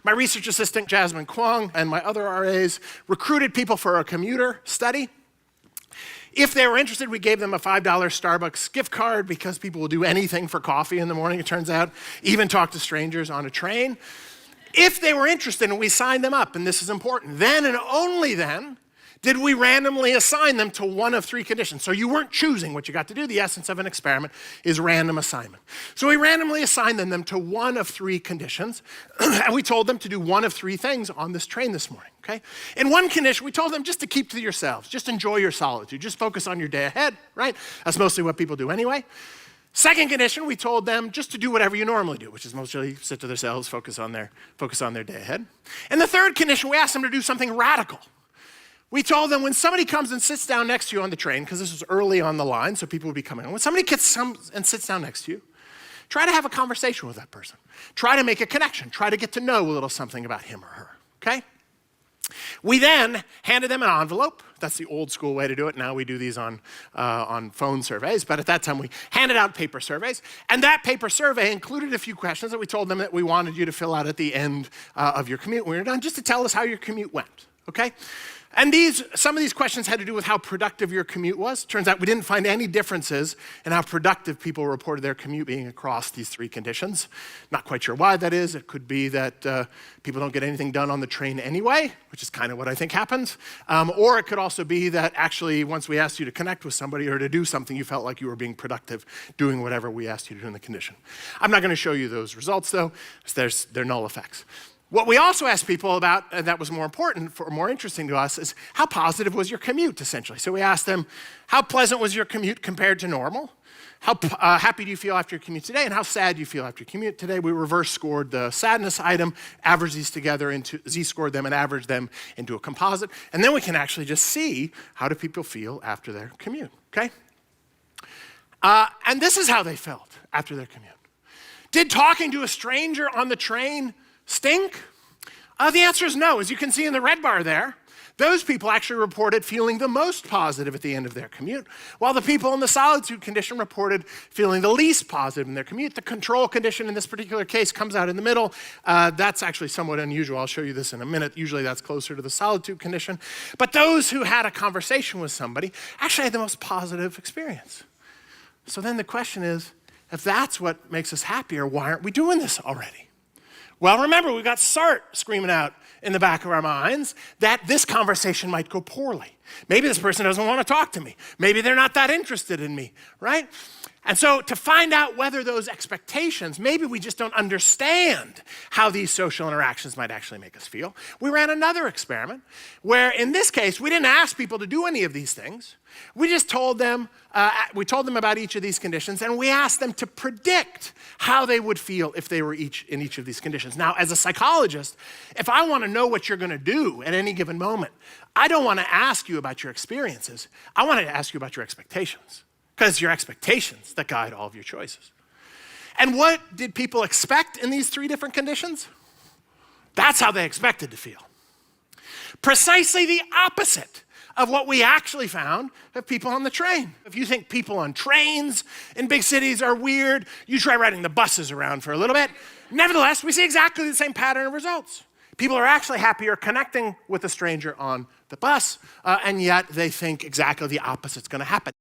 My research assistant, Jasmine Kwong, and my other RAs recruited people for a Commuter study. If they were interested, we gave them a $5 Starbucks gift card because people will do anything for coffee in the morning, it turns out, even talk to strangers on a train. If they were interested and we signed them up, and this is important, then and only then did we randomly assign them to one of three conditions. So you weren't choosing what you got to do. The essence of an experiment is random assignment. So we randomly assigned them to one of three conditions, and we told them to do one of three things on this train this morning, okay? In one condition, we told them just to keep to yourselves, just enjoy your solitude, just focus on your day ahead, right? That's mostly what people do anyway. Second condition, we told them just to do whatever you normally do, which is mostly sit to themselves, focus on their day ahead. And the third condition, we asked them to do something radical. We told them when somebody comes and sits down next to you on the train, because this was early on the line, so people would be coming in. When somebody comes and sits down next to you, try to have a conversation with that person. Try to make a connection. Try to get to know a little something about him or her, okay? We then handed them an envelope. That's the old school way to do it. Now we do these on phone surveys, but at that time we handed out paper surveys. And that paper survey included a few questions that we told them that we wanted you to fill out at the end of your commute when we were done, just to tell us how your commute went, okay? And some of these questions had to do with how productive your commute was. Turns out we didn't find any differences in how productive people reported their commute being across these three conditions. Not quite sure why that is. It could be that people don't get anything done on the train anyway, which is kind of what I think happens. Or it could also be that actually once we asked you to connect with somebody or to do something, you felt like you were being productive doing whatever we asked you to do in the condition. I'm not going to show you those results though. They're null effects. What we also asked people about, and that was more important, more interesting to us, is how positive was your commute, essentially. So we asked them, how pleasant was your commute compared to normal? How happy do you feel after your commute today? And how sad do you feel after your commute today? We reverse scored the sadness item, averaged these together z-scored them and averaged them into a composite. And then we can actually just see how do people feel after their commute, okay? And this is how they felt after their commute. Did talking to a stranger on the train stink? The answer is no. As you can see in the red bar there, those people actually reported feeling the most positive at the end of their commute, while the people in the solitude condition reported feeling the least positive in their commute. The control condition in this particular case comes out in the middle. That's actually somewhat unusual. I'll show you this in a minute. Usually that's closer to the solitude condition. But those who had a conversation with somebody actually had the most positive experience. So then the question is, if that's what makes us happier, why aren't we doing this already? Well, remember, we've got Sartre screaming out in the back of our minds that this conversation might go poorly. Maybe this person doesn't want to talk to me. Maybe they're not that interested in me, right? And so to find out whether those expectations, maybe we just don't understand how these social interactions might actually make us feel, we ran another experiment where in this case, we didn't ask people to do any of these things. We just told them, about each of these conditions, and we asked them to predict how they would feel if they were in each of these conditions. Now, as a psychologist, if I want to know what you're going to do at any given moment, I don't want to ask you about your experiences. I want to ask you about your expectations, because it's your expectations that guide all of your choices. And what did people expect in these three different conditions? That's how they expected to feel. Precisely the opposite of what we actually found of people on the train. If you think people on trains in big cities are weird, you try riding the buses around for a little bit. Nevertheless, we see exactly the same pattern of results. People are actually happier connecting with a stranger on the bus, and yet they think exactly the opposite's going to happen.